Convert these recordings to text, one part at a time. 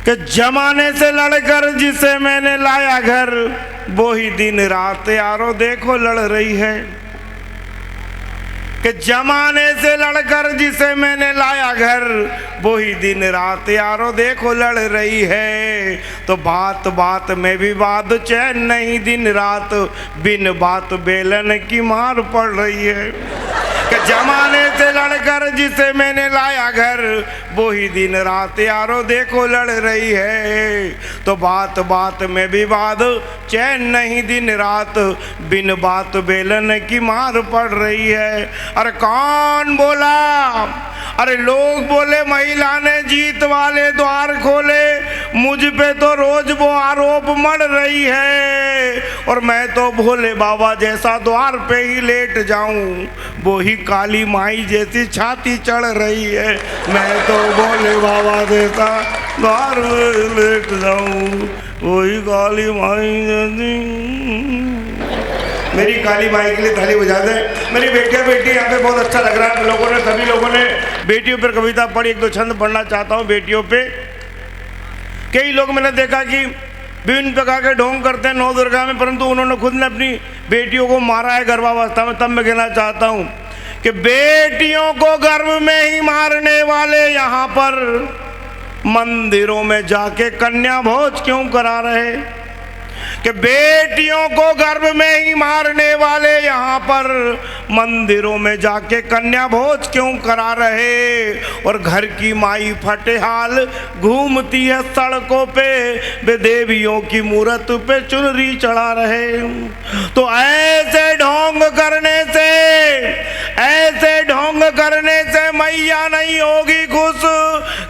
कि जमाने से लड़कर जिसे मैंने लाया घर, वो ही दिन रात यारो देखो लड़ रही है। कि जमाने से लड़कर जिसे मैंने लाया घर, वो ही दिन रात यारो देखो लड़ रही है। तो बात बात में विवाद चैन नहीं, दिन रात बिन बात बेलन की मार पड़ रही है। कि जमाने से लड़कर जिसे मैंने लाया घर, वो ही दिन रात यारो देखो लड़ रही है। तो बात बात में विवाद चैन नहीं, दिन रात बिन बात बेलन की मार पड़ रही है। अरे कौन बोला? अरे लोग बोले महिला ने जीत वाले द्वार खोले, मुझ पे तो रोज वो आरोप मढ़ रही है। और मैं तो भोले बाबा जैसा द्वार पे ही लेट जाऊं, वो ही काली माई जैसी छाती चढ़ रही है। मैं तो भोले बाबा जैसा द्वार पे लेट जाऊं, वही काली माई जैसी। मेरी काली माई के लिए ताली बजा दें। मेरी बेटियां बेटी यहाँ पे बहुत अच्छा लग रहा है। लोगों ने, सभी लोगों ने बेटियों पर कविता पढ़ी। एक दो छंद पढ़ना चाहता हूँ बेटियों पे। कई लोग मैंने देखा कि विभिन्न प्रकार के ढोंग करते हैं नौ दुर्गा में, परंतु उन्होंने खुद ने अपनी बेटियों को मारा है गर्भावस्था में। तब मैं कहना चाहता हूँ कि बेटियों को गर्भ में ही मारने वाले यहाँ पर मंदिरों में जाके कन्या भोज क्यों करा रहे? कि बेटियों को गर्भ में ही मारने वाले यहाँ पर मंदिरों में जाके कन्या भोज क्यों करा रहे? और घर की माई फटेहाल घूमती है सड़कों पे, वे देवियों की मूरत पे चुनरी चढ़ा रहे। तो ऐसे ढोंग करने से मैया नहीं होगी खुश।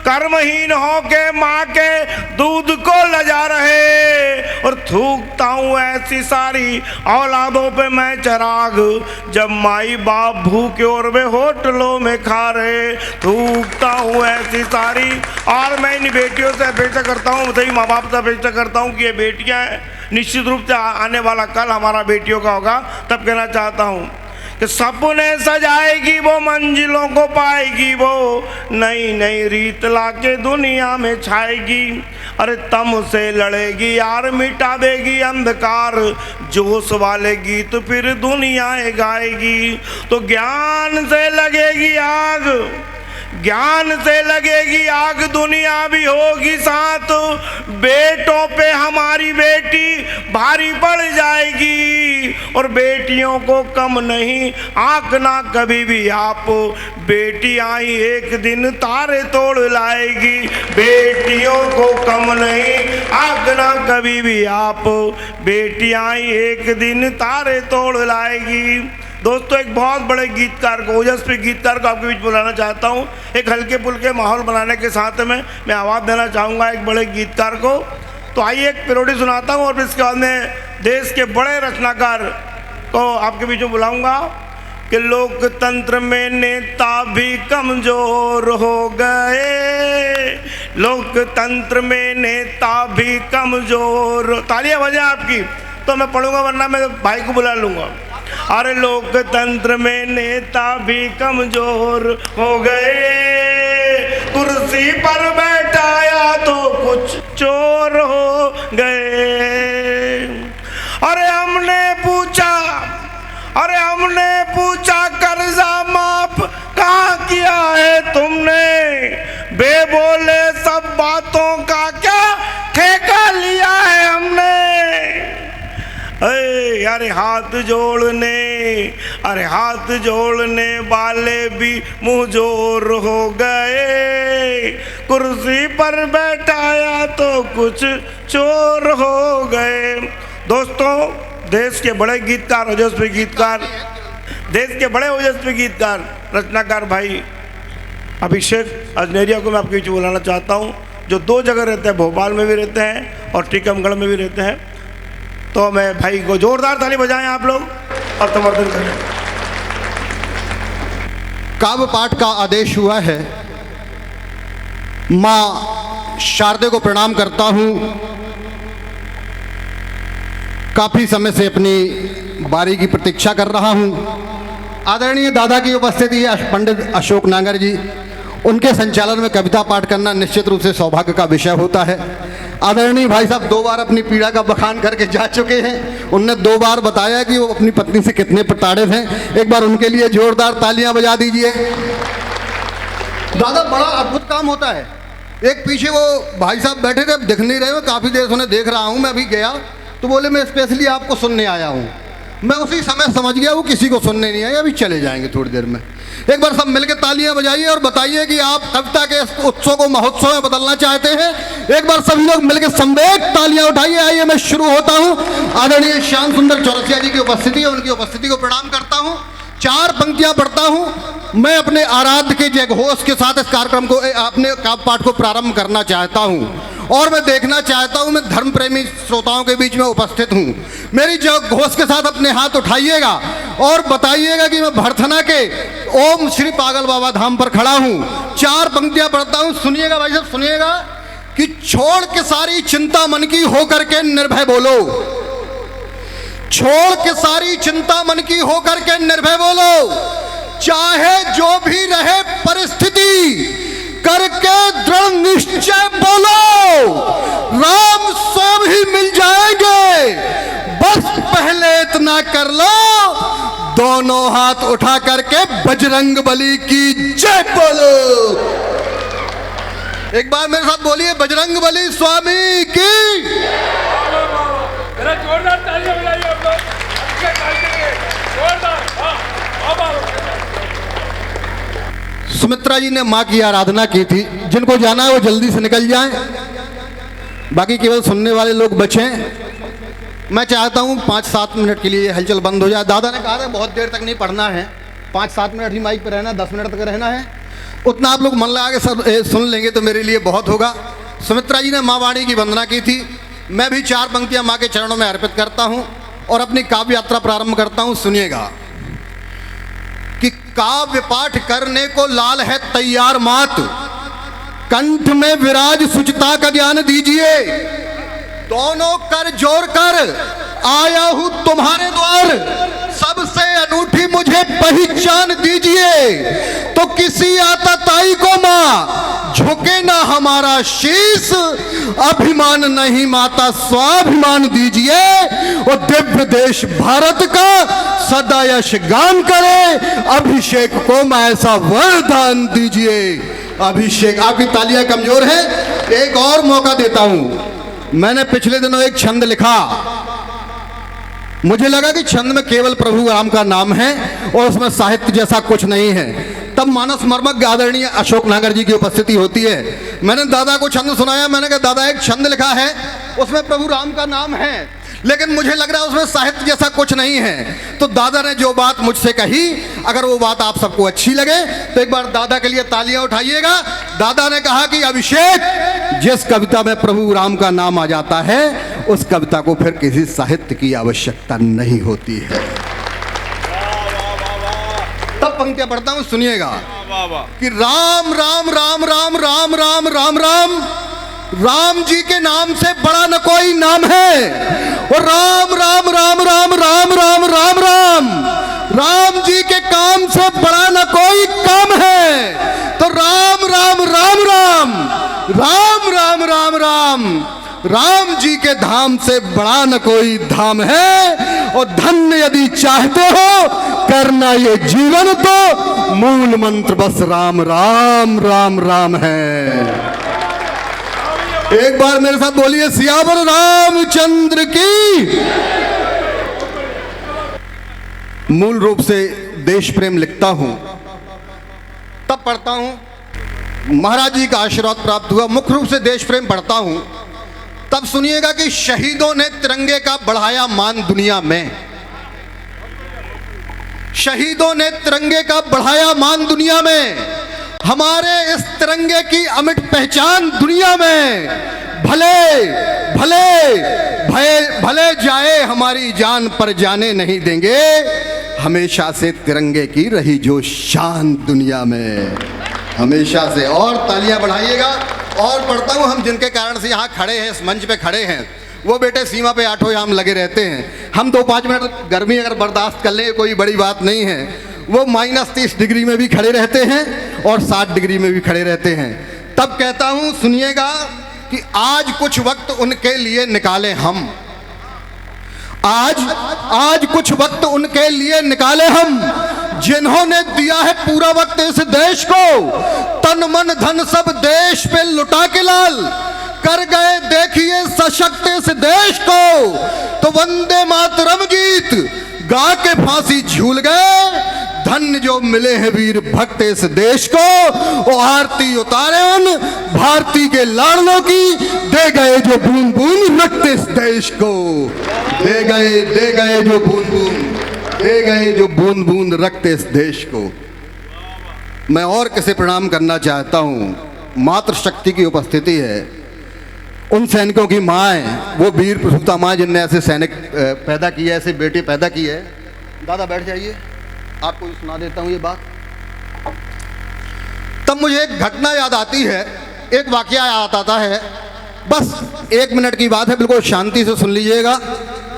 कर्महीन होके माँ के दूध को लजा रहे। और थूकता हूँ ऐसी सारी औलादों पे मैं चिराग, जब माई बाप भूखे और वे होटलों में खा रहे। थूकता हूँ ऐसी सारी। और मैं इन बेटियों से अपेक्षा करता हूँ, सही माँ बाप से अपेक्षा करता हूँ कि ये बेटियाँ निश्चित रूप से आने वाला कल हमारा बेटियों का होगा। तब कहना चाहता हूँ कि सपने सजाएगी वो, मंजिलों को पाएगी वो, नई नई रीत लाके दुनिया में छाएगी। अरे तम से लड़ेगी यार, मिटा देगी अंधकार, जोश वाले गीत फिर दुनिया गाएगी। तो ज्ञान से लगेगी आग, दुनिया भी होगी साथ। बेटों पे हमारी बेटी भारी पड़ जाएगी। और बेटियों को कम नहीं आंकना कभी भी आप, बेटी आई एक दिन तारे तोड़ लाएगी। बेटियों को कम नहीं आंकना कभी भी आप, बेटी आई एक दिन तारे तोड़ लाएगी। दोस्तों, एक बहुत बड़े गीतकार को, ओजस्वी गीतकार को आपके बीच बुलाना चाहता हूँ। एक हल्के फुल्के माहौल बनाने के साथ में मैं आवाज़ देना चाहूँगा एक बड़े गीतकार को। तो आइए एक पेरोडी सुनाता हूँ और इसके बाद में देश के बड़े रचनाकार को आपके बीच में बुलाऊँगा। कि लोकतंत्र में नेता भी कमज़ोर हो गए, लोकतंत्र में नेता भी कमज़ोर। तालियां बजाएं आपकी, तो मैं पढ़ूंगा, वरना मैं भाई को बुला लूँगा। अरे लोकतंत्र में नेता भी कमजोर हो गए, कुर्सी पर बैठाया तो कुछ चोर हो गए। अरे हमने पूछा कर्जा माफ कहाँ किया है तुमने, बे बोले सब बातों का क्या ठेका लिया है हमने। अरे हाथ जोड़ने वाले भी मुँह जोर हो गए, कुर्सी पर बैठाया तो कुछ चोर हो गए। दोस्तों, देश के बड़े गीतकार, ओजस्वी गीतकार, देश के बड़े ओजस्वी गीतकार रचनाकार भाई अभिषेक अजनेरिया को मैं आपके बीच बुलाना चाहता हूँ, जो दो जगह रहते हैं, भोपाल में भी रहते हैं और टीकमगढ़ में भी रहते हैं। तो मैं भाई को जोरदार ताली बजाएं आप लोग और समर्थन करें। काव्य पाठ का आदेश हुआ है। माँ शारदे को प्रणाम करता हूँ। काफ़ी समय से अपनी बारी की प्रतीक्षा कर रहा हूँ। आदरणीय दादा की उपस्थिति है पंडित अशोक नागर जी, उनके संचालन में कविता पाठ करना निश्चित रूप से सौभाग्य का विषय होता है। आदरणीय भाई साहब 2 बार अपनी पीड़ा का बखान करके जा चुके हैं। उनने 2 बार बताया कि वो अपनी पत्नी से कितने प्रताड़ित हैं। एक बार उनके लिए जोरदार तालियां बजा दीजिए। दादा बड़ा अद्भुत काम होता है। एक पीछे वो भाई साहब बैठे थे, अब दिख नहीं रहे हो, काफ़ी देर से उन्हें देख रहा हूँ। मैं अभी गया तो बोले मैं स्पेशली आपको सुनने आया हूँ। मैं उसी समय समझ गया वो किसी को सुनने नहीं आए, अभी चले जाएंगे थोड़ी देर में। एक बार सब मिलकर तालियां बजाइए और बताइए कि आप कविता के इस उत्सव को महोत्सव में बदलना चाहते हैं। एक बार सभी लोग मिलकर संवेग तालियां उठाइए। आइए मैं शुरू होता हूं। आदरणीय श्याम सुंदर चौरसिया जी की उपस्थिति है, उनकी उपस्थिति को प्रणाम करता हूं। 4 पंक्तियां पढ़ता हूं। मैं अपने आराध्य के जय घोष के साथ इस कार्यक्रम को अपने काव्य पाठ को प्रारंभ करना चाहता हूं और मैं देखना चाहता हूं मैं धर्म प्रेमी श्रोताओं के बीच में उपस्थित हूं। मेरी जय घोष के साथ अपने हाथ उठाइएगा और बताइएगा कि मैं भरथना के ओम श्री पागल बाबा धाम पर खड़ा हूं। 4 पंक्तियां पढ़ता हूं, सुनिएगा भाई साहब, सुनिएगा कि छोड़ के सारी चिंता मन की हो करके निर्भय बोलो। छोड़ के सारी चिंता मन की हो करके निर्भय बोलो। चाहे जो भी रहे परिस्थिति करके दृढ़ निश्चय बोलो। राम सब ही मिल जाएंगे, बस पहले इतना कर लो। दोनों हाथ उठा करके बजरंग बली की जय बोलो। एक बार मेरे साथ बोलिए, बजरंग बली स्वामी की। जोरदार तालियां बजाइए आप लोग। जोरदार। सुमित्रा जी ने माँ की आराधना की थी। जिनको जाना है वो जल्दी से निकल जाएं, बाकी केवल सुनने वाले लोग बचें। मैं चाहता हूँ 5-7 मिनट के लिए ये हलचल बंद हो जाए। दादा ने कहा था बहुत देर तक नहीं पढ़ना है, 5-7 मिनट ही माइक पर रहना, 10 मिनट तक रहना है। उतना आप लोग मन लगा के सब सुन लेंगे तो मेरे लिए बहुत होगा। सुमित्रा जी ने माँ वाणी की वंदना की थी। मैं भी 4 पंक्तियाँ माँ के चरणों में अर्पित करता हूँ और अपनी काव्य यात्रा प्रारंभ करता हूँ। सुनिएगा कि काव्य पाठ करने को लाल है तैयार मात, कंठ में विराज सुचिता का ज्ञान दीजिए। दोनों कर जोड़ कर आया हूं तुम्हारे द्वार, सबसे अनूठी मुझे पहचान दीजिए। तो किसी आतताई को मां झुके ना हमारा शीश, अभिमान नहीं माता स्वाभिमान दीजिए। और दिव्य देश भारत का सदा यश गान करे, अभिषेक को मैं ऐसा वरदान दीजिए। अभिषेक, आपकी तालियां कमजोर है, एक और मौका देता हूं। मैंने पिछले दिनों एक छंद लिखा, मुझे लगा कि छंद में केवल प्रभु राम का नाम है और उसमें साहित्य जैसा कुछ नहीं है। तब मानस मर्मज्ञ आदरणीय अशोक नागर जी की उपस्थिति होती है। मैंने दादा को छंद सुनाया। मैंने कहा दादा एक छंद लिखा है, उसमें प्रभु राम का नाम है, लेकिन मुझे लग रहा है उसमें साहित्य जैसा कुछ नहीं है। तो दादा ने जो बात मुझसे कही, अगर वो बात आप सबको अच्छी लगे तो एक बार दादा के लिए तालियां उठाइएगा। दादा ने कहा कि अभिषेक, जिस कविता में प्रभु राम का नाम आ जाता है उस कविता को फिर किसी साहित्य की आवश्यकता नहीं होती है। तब पंक्तियां पढ़ता हूं, सुनिएगा कि राम राम राम राम राम राम राम राम, राम जी के नाम से बड़ा न कोई नाम है। और राम राम राम राम राम राम राम राम, राम जी के काम से बड़ा न कोई काम है। तो राम राम राम राम राम राम राम राम, राम जी के धाम से बड़ा न कोई धाम है। और धन्य यदि चाहते हो करना ये जीवन, तो मूल मंत्र बस राम राम राम राम है। एक बार मेरे साथ बोलिए, सियावर रामचंद्र की। मूल रूप से देश प्रेम लिखता हूं, तब पढ़ता हूं महाराज जी का आशीर्वाद प्राप्त हुआ। मुख्य रूप से देश प्रेम पढ़ता हूं, तब सुनिएगा कि शहीदों ने तिरंगे का बढ़ाया मान दुनिया में। शहीदों ने तिरंगे का बढ़ाया मान दुनिया में। हमारे इस तिरंगे की अमिट पहचान दुनिया में। भले भले भले जाए हमारी जान, पर जाने नहीं देंगे हमेशा से तिरंगे की रही जो शान दुनिया में, हमेशा से। और तालियां बढ़ाइएगा। और पढ़ता हूं, हम जिनके कारण से यहाँ खड़े हैं, इस मंच पे खड़े हैं, वो बेटे सीमा पे 8 याम लगे रहते हैं। हम 2-5 मिनट गर्मी अगर बर्दाश्त कर लें कोई बड़ी बात नहीं है। वो -30 डिग्री में भी खड़े रहते हैं और 60 डिग्री में भी खड़े रहते हैं। तब कहता हूं सुनिएगा कि आज कुछ वक्त उनके लिए निकालें हम, आज कुछ वक्त उनके लिए निकाले हम, जिन्होंने दिया है पूरा वक्त इस देश को, तन मन धन सब देश पे लुटा के लाल कर गए देखिए सशक्त इस देश को। तो वंदे मातरम गीत गा के फांसी झूल गए, धन्य जो मिले हैं वीर भक्त इस देश को। वो आरती उतारे उन भारती के लाडलों की, दे गए जो बूंद बूंद रक्त इस देश को, दे गए जो बूंद बूंद, दे गए जो बूंद बूंद रक्त इस देश को। मैं और किसे प्रणाम करना चाहता हूं, मातृशक्ति की उपस्थिति है, उन सैनिकों की माँ, वो वीर प्रसूता माँ जिनने ऐसे सैनिक पैदा किए, ऐसे बेटे पैदा किए। दादा बैठ जाइए, आपको सुना देता हूँ ये बात। तब मुझे एक घटना याद आती है, एक वाकया याद आता है, बस 1 मिनट की बात है, बिल्कुल शांति से सुन लीजिएगा।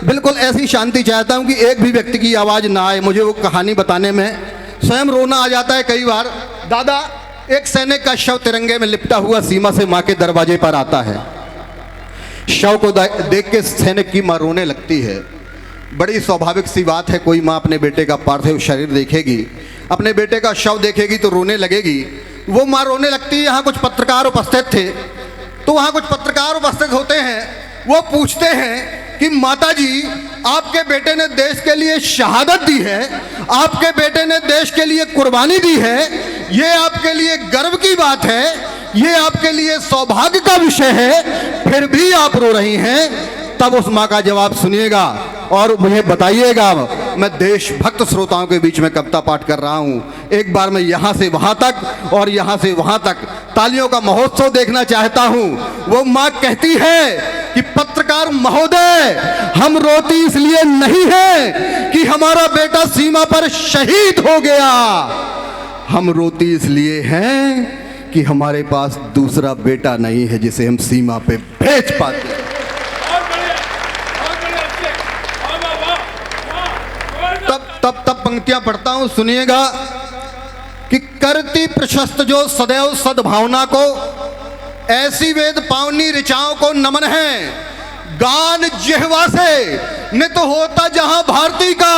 बिल्कुल ऐसी शांति चाहता हूँ कि एक भी व्यक्ति की आवाज़ ना आए। मुझे वो कहानी बताने में स्वयं रोना आ जाता है कई बार। दादा, एक सैनिक का शव तिरंगे में लिपटा हुआ सीमा से माँ के दरवाजे पर आता है। शव को देख के सैनिक की माँ रोने लगती है। बड़ी स्वाभाविक सी बात है, कोई माँ अपने बेटे का पार्थिव शरीर देखेगी, अपने बेटे का शव देखेगी तो रोने लगेगी। वो माँ रोने लगती है। यहाँ कुछ पत्रकार उपस्थित थे, तो वहाँ कुछ पत्रकार उपस्थित होते हैं। वो पूछते हैं कि माता जी, आपके बेटे ने देश के लिए शहादत दी है, आपके बेटे ने देश के लिए कुर्बानी दी है, ये आपके लिए गर्व की बात है, ये आपके लिए सौभाग्य का विषय है, फिर भी आप रो रही हैं। तब उस माँ का जवाब सुनिएगा और मुझे बताइएगा। मैं देशभक्त श्रोताओं के बीच में कविता पाठ कर रहा हूँ। एक बार मैं यहाँ से वहाँ तक और यहाँ से वहाँ तक तालियों का महोत्सव देखना चाहता हूँ। वो माँ कहती है कि पत्रकार महोदय, हम रोती इसलिए नहीं है कि हमारा बेटा सीमा पर शहीद हो गया, हम रोती इसलिए हैं कि हमारे पास दूसरा बेटा नहीं है जिसे हम सीमा पे भेज पाते। तब पंक्तियां पढ़ता हूं, सुनिएगा कि करती प्रशस्त जो सदैव सद्भावना को, ऐसी वेद पावनी ऋचाओं को नमन है। गान जिह्वा से नित होता जहां भारती का,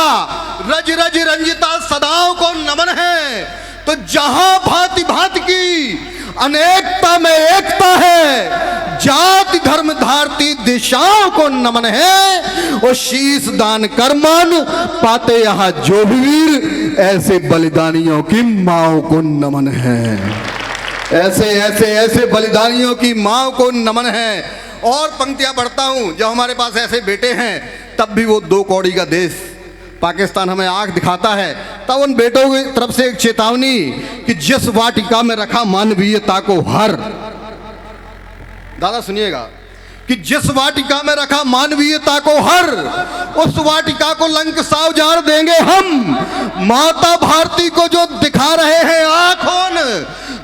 रज रज रंजिता सदाओं को नमन है। तो जहां भांति भांति की अनेकता में एकता है, जाति धर्म धारती दिशाओं को नमन है। और शीश दान कर मान पाते यहाँ जो भी वीर, ऐसे बलिदानियों की माओ को नमन है। ऐसे ऐसे ऐसे बलिदानियों की माओ को नमन है। और पंक्तियां पढ़ता हूं, जब हमारे पास ऐसे बेटे हैं, तब भी वो 2 कौड़ी का देश पाकिस्तान हमें आंख दिखाता है, तब उन बेटों की तरफ से एक चेतावनी कि जिस वाटिका में रखा मानवीयता को हर, दादा सुनिएगा, कि जिस वाटिका में रखा मानवीयता को हर, उस वाटिका को लंका उजाड़ देंगे हम। माता भारती को जो दिखा रहे हैं आंखों,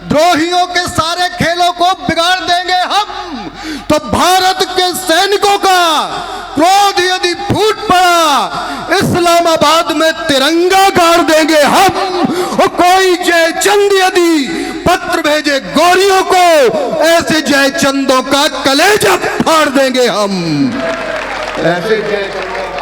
द्रोहियों के सारे खेलों को बिगाड़ देंगे हम। तो भारत के सैनिकों का क्रोध यदि फूट पड़ा, इस्लामाबाद में तिरंगा गाड़ देंगे हम। और कोई जयचंद यदि पत्र भेजे गोरियों को, ऐसे जयचंदों का कलेजा फाड़ देंगे हम। ऐसे जयचंदों